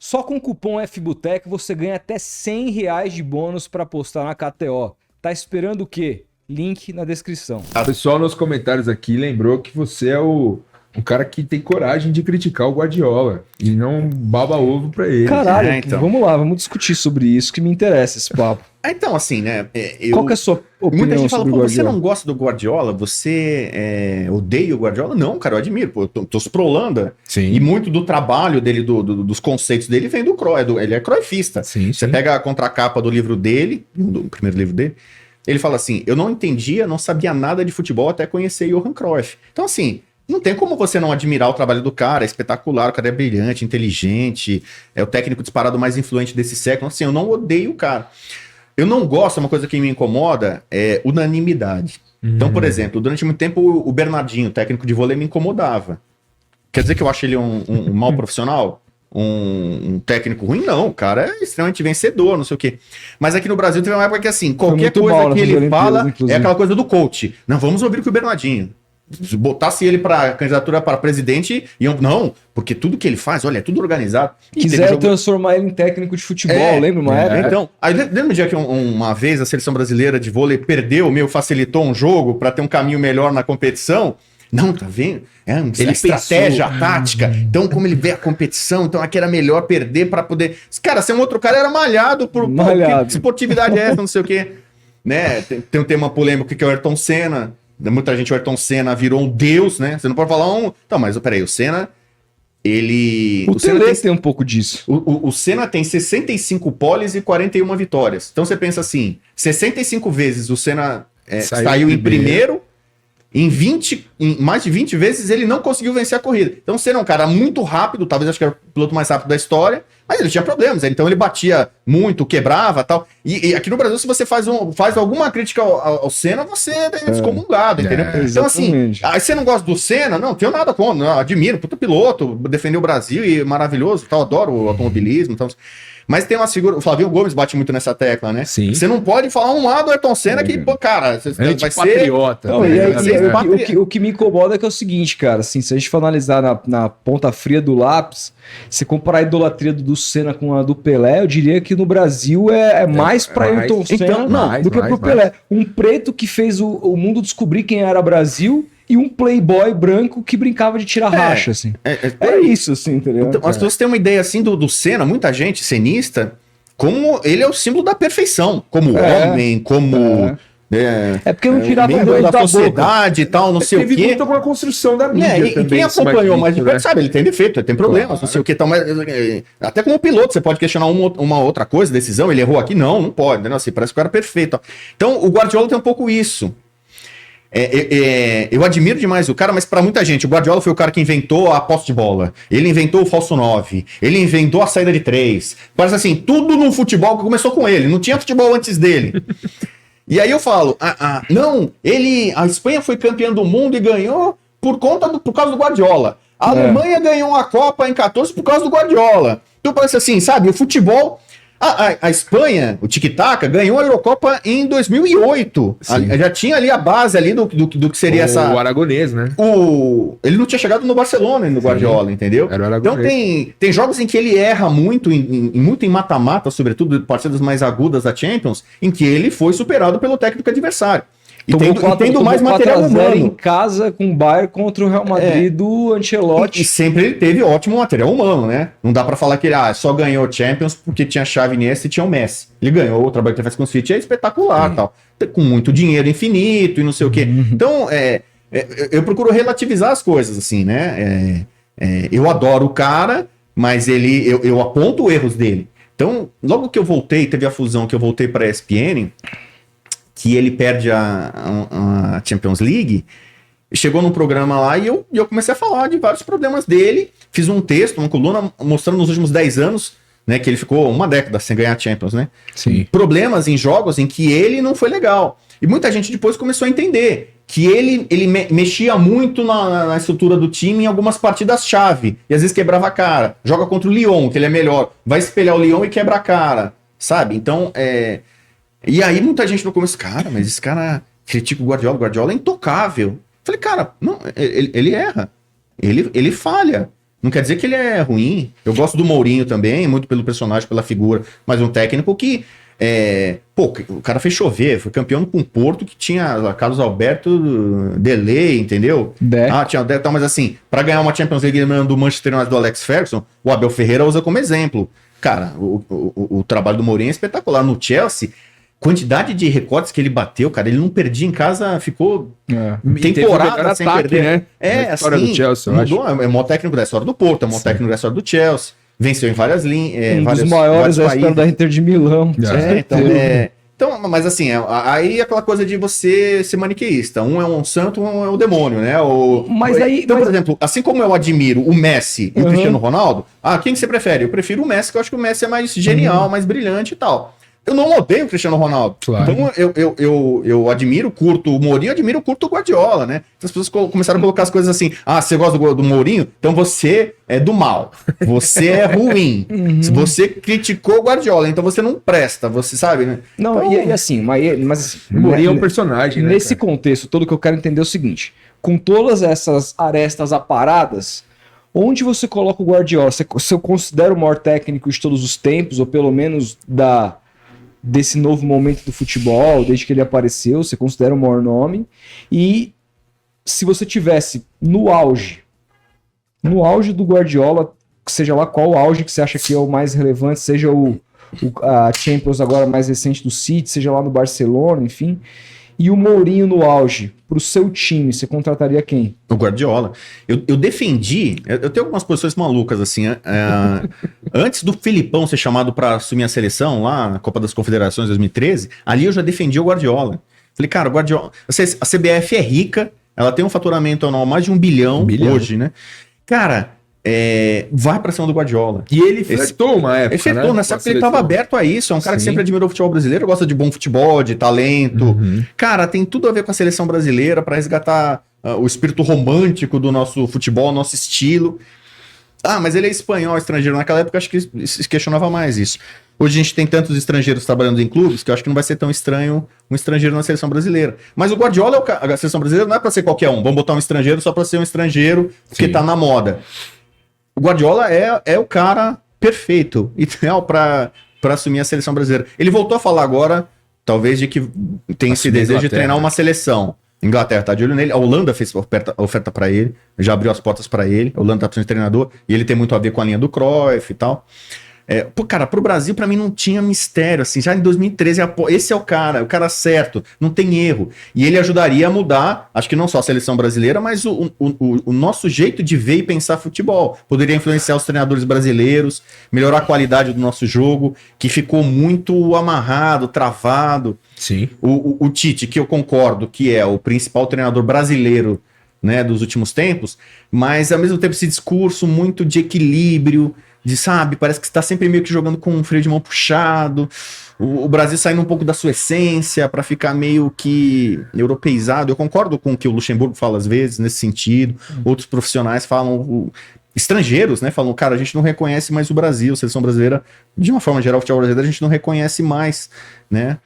Só com o cupom FBUTEC você ganha até R$100 de bônus para apostar na KTO. Tá esperando o quê? Link na descrição. O pessoal nos comentários aqui lembrou que você é o cara que tem coragem de criticar o Guardiola e não baba ovo pra ele. Caralho, então. Vamos lá, vamos discutir sobre isso que me interessa esse papo. Então, assim, né? Qual que é a sua opinião Muita gente fala, sobre o pô, Guardiola? você não gosta do Guardiola? Você odeia o Guardiola? Não, cara, eu admiro. Pô, eu tô pro Holanda. Sim. E muito do trabalho dele, dos conceitos dele, vem do Cruyff. Ele é cruyffista. Sim, Você sim. pega a contracapa do livro dele, do primeiro livro dele, ele fala assim, eu não entendia, não sabia nada de futebol até conhecer Johan Cruyff. Então, assim, não tem como você não admirar o trabalho do cara, é espetacular, o cara é brilhante, inteligente, é o técnico disparado mais influente desse século. Assim, eu não odeio o cara. Eu não gosto, uma coisa que me incomoda é unanimidade. Então, por exemplo, durante muito tempo o Bernardinho, técnico de vôlei, me incomodava. Quer dizer que eu acho ele um mau profissional? Um técnico ruim? Não, o cara é extremamente vencedor, não sei o quê. Mas aqui no Brasil teve uma época que assim, qualquer muito coisa mal que nessas ele Olimpíadas, fala inclusive. é aquela coisa do coach. Não, vamos ouvir o que o Bernardinho. Se botasse ele para candidatura para presidente, não, porque tudo que ele faz, olha, é tudo organizado. E teve Quiser jogo- transformar ele em técnico de futebol, lembra uma época? Então, aí lembra um dia que uma vez a seleção brasileira de vôlei perdeu, facilitou um jogo para ter um caminho melhor na competição? Não, tá vendo? Ele Estratégia, pensou. tática. Então, como ele vê a competição, então aqui era melhor perder para poder. Cara, se um outro cara era malhado por Malhado. que esportividade é essa, não sei o quê. Né? Tem um tema polêmico que é o Ayrton Senna. Muita gente, o Ayrton Senna virou um deus, né? Você não pode falar um. Então, mas peraí, o Senna. O Senna Tele tem um pouco disso. o Senna tem 65 poles e 41 vitórias. Então você pensa assim: 65 vezes o Senna saiu em primeiro, em mais de 20 vezes ele não conseguiu vencer a corrida. Então o Senna é um cara muito rápido, talvez acho que era o piloto mais rápido da história, mas ele tinha problemas. Então ele batia muito, quebrava tal. E aqui no Brasil, se você faz alguma crítica ao Senna, você é excomungado, entendeu? Então assim, exatamente. aí você não gosta do Senna? Não tenho nada contra, não, admiro, puta piloto, defendeu o Brasil e maravilhoso, tal, adoro o automobilismo, tal. Mas tem umas figuras, o Flavinho Gomes bate muito nessa tecla, né? Sim. Você não pode falar um lado do Ayrton Senna que, pô, cara, você vai ser... Antipatriota. Não, né? e aí, vai ser o que me incomoda é que é o seguinte, cara, assim, se a gente for analisar na ponta fria do lápis, se comparar a idolatria do Senna com a do Pelé, eu diria que no Brasil é mais pra mais. Ayrton Senna Então, mais, do que pro mais. Pelé. Um preto que fez o mundo descobrir quem era Brasil e um playboy branco que brincava de tirar racha, assim. É isso, assim, entendeu? Então, as pessoas têm uma ideia assim do Senna, muita gente cenista, como ele é o símbolo da perfeição, como homem, como... É porque não tirava o membro dedo da da boca. sociedade e tal, não sei o Teve quê. muito com a construção da mídia E também. quem isso acompanhou mais de isso, perto sabe, ele tem defeito, ele tem problemas, Claro. não sei o que. Então, até como piloto, você pode questionar uma outra coisa, decisão, ele errou aqui? Não pode, né? Assim, parece que o cara é perfeito. Então, o Guardiola tem um pouco isso. Eu admiro demais o cara, mas pra muita gente, o Guardiola foi o cara que inventou a posse de bola. Ele inventou o falso 9. Ele inventou a saída de 3. Parece assim, tudo no futebol que começou com ele. Não tinha futebol antes dele. E aí eu falo, não, a Espanha foi campeã do mundo e ganhou por causa do Guardiola. A Alemanha ganhou a Copa em 14 por causa do Guardiola. Então parece assim, sabe, o futebol... A Espanha, o Tic-Tac, ganhou a Eurocopa em 2008. Já tinha ali a base ali do que seria essa... O aragonês, né? Ele não tinha chegado no Barcelona, no Guardiola, entendeu? Era o Então aragonês. tem jogos em que ele erra muito, muito em mata-mata, sobretudo partidas mais agudas da Champions, em que ele foi superado pelo técnico adversário. E tendo mais material 4x0 em humano. casa com o Bayern contra o Real Madrid do Ancelotti. E sempre ele teve ótimo material humano, né? Não dá pra falar que ele só ganhou Champions porque tinha Xavi, Iniesta e tinha o Messi. Ele ganhou, o trabalho que ele faz com o City é espetacular, tal. Com muito dinheiro infinito e não sei o quê. Então, eu procuro relativizar as coisas, assim, né? Eu adoro o cara, mas eu aponto erros dele. Então, logo que eu voltei, teve a fusão que eu voltei pra ESPN, que ele perde a Champions League, chegou num programa lá e eu comecei a falar de vários problemas dele, fiz um texto, uma coluna mostrando nos últimos 10 anos, né, que ele ficou uma década sem ganhar a Champions, né? Sim. Problemas em jogos em que ele não foi legal. E muita gente depois começou a entender que ele mexia muito na estrutura do time em algumas partidas-chave, e às vezes quebrava a cara. Joga contra o Lyon, que ele é melhor, vai espelhar o Lyon e quebra a cara, sabe? Então, E aí muita gente no começo, cara, mas esse cara critica o Guardiola é intocável. Falei, cara, não, ele erra, ele falha. Não quer dizer que ele é ruim. Eu gosto do Mourinho também, muito pelo personagem, pela figura, mas um técnico que... Pô, o cara fez chover, foi campeão com o Porto, que tinha Carlos Alberto Delay, entendeu? Tinha tal, mas assim, pra ganhar uma Champions League do Manchester United do Alex Ferguson, o Abel Ferreira usa como exemplo. Cara, o trabalho do Mourinho é espetacular. No Chelsea, quantidade de recortes que ele bateu, cara, ele não perdia em casa, ficou temporada sem ataque, perder. Né? Na história do Chelsea, mudou, é o maior técnico da história do Porto, é o maior técnico da história do Chelsea. Venceu em várias linhas. Um dos maiores da história da Inter de Milão. Então, mas assim, aí é aquela coisa de você ser maniqueísta. Um é um santo, um é o demônio, né? Então, por exemplo, assim como eu admiro o Messi e o Cristiano Ronaldo, quem que você prefere? Eu prefiro o Messi, que eu acho que o Messi é mais genial, mais brilhante e tal. Eu não odeio o Cristiano Ronaldo. Claro. Então eu admiro, curto o Mourinho, admiro, curto o Guardiola, né? Então as pessoas começaram a colocar as coisas assim. Você gosta do Mourinho? Então você é do mal. Você é ruim. Se você criticou o Guardiola, então você não presta, você sabe, né? Não, então, e assim, mas assim, o Mourinho é um personagem, né? Nesse contexto todo que eu quero entender é o seguinte: com todas essas arestas aparadas, onde você coloca o Guardiola? Você considera o maior técnico de todos os tempos, ou pelo menos desse novo momento do futebol, desde que ele apareceu, você considera o maior nome? E se você tivesse no auge do Guardiola, seja lá qual auge que você acha que é o mais relevante, seja a Champions agora mais recente do City, seja lá no Barcelona, enfim, e o Mourinho no auge, pro seu time, você contrataria quem? O Guardiola. Eu defendi, eu tenho algumas posições malucas, assim, antes do Filipão ser chamado para assumir a seleção, lá na Copa das Confederações 2013, ali eu já defendi o Guardiola. Falei, cara, o Guardiola... A CBF é rica, ela tem um faturamento anual mais de 1 bilhão hoje, né? Cara... vai pra cima do Guardiola. E ele flertou uma época, flertou, nessa época ele tava aberto a isso, é um cara que sempre admirou o futebol brasileiro, gosta de bom futebol, de talento. Cara, tem tudo a ver com a seleção brasileira pra resgatar o espírito romântico do nosso futebol, nosso estilo. Mas ele é espanhol, estrangeiro. Naquela época acho que se questionava mais isso. Hoje a gente tem tantos estrangeiros trabalhando em clubes que eu acho que não vai ser tão estranho um estrangeiro na seleção brasileira. Mas o Guardiola, a seleção brasileira não é pra ser qualquer um. Vamos botar um estrangeiro só pra ser um estrangeiro que tá na moda. O Guardiola é o cara perfeito, ideal para assumir a seleção brasileira. Ele voltou a falar agora, talvez, de que tem esse desejo de treinar uma seleção. Inglaterra tá de olho nele, a Holanda fez oferta para ele, já abriu as portas para ele, a Holanda tá precisando de treinador, e ele tem muito a ver com a linha do Cruyff e tal. Cara, pro Brasil, pra mim, não tinha mistério, assim, já em 2013, esse é o cara certo, não tem erro. E ele ajudaria a mudar, acho que não só a seleção brasileira, mas o nosso jeito de ver e pensar futebol. Poderia influenciar os treinadores brasileiros, melhorar a qualidade do nosso jogo, que ficou muito amarrado, travado. Sim. O Tite, que eu concordo que é o principal treinador brasileiro, né, dos últimos tempos, mas ao mesmo tempo esse discurso muito de equilíbrio, parece que você tá sempre meio que jogando com um freio de mão puxado, o Brasil saindo um pouco da sua essência para ficar meio que europeizado. Eu concordo com o que o Luxemburgo fala às vezes nesse sentido, outros profissionais falam, estrangeiros, né, falam, cara, a gente não reconhece mais o Brasil, a seleção brasileira, de uma forma geral, o futebol brasileiro, a gente não reconhece mais, né.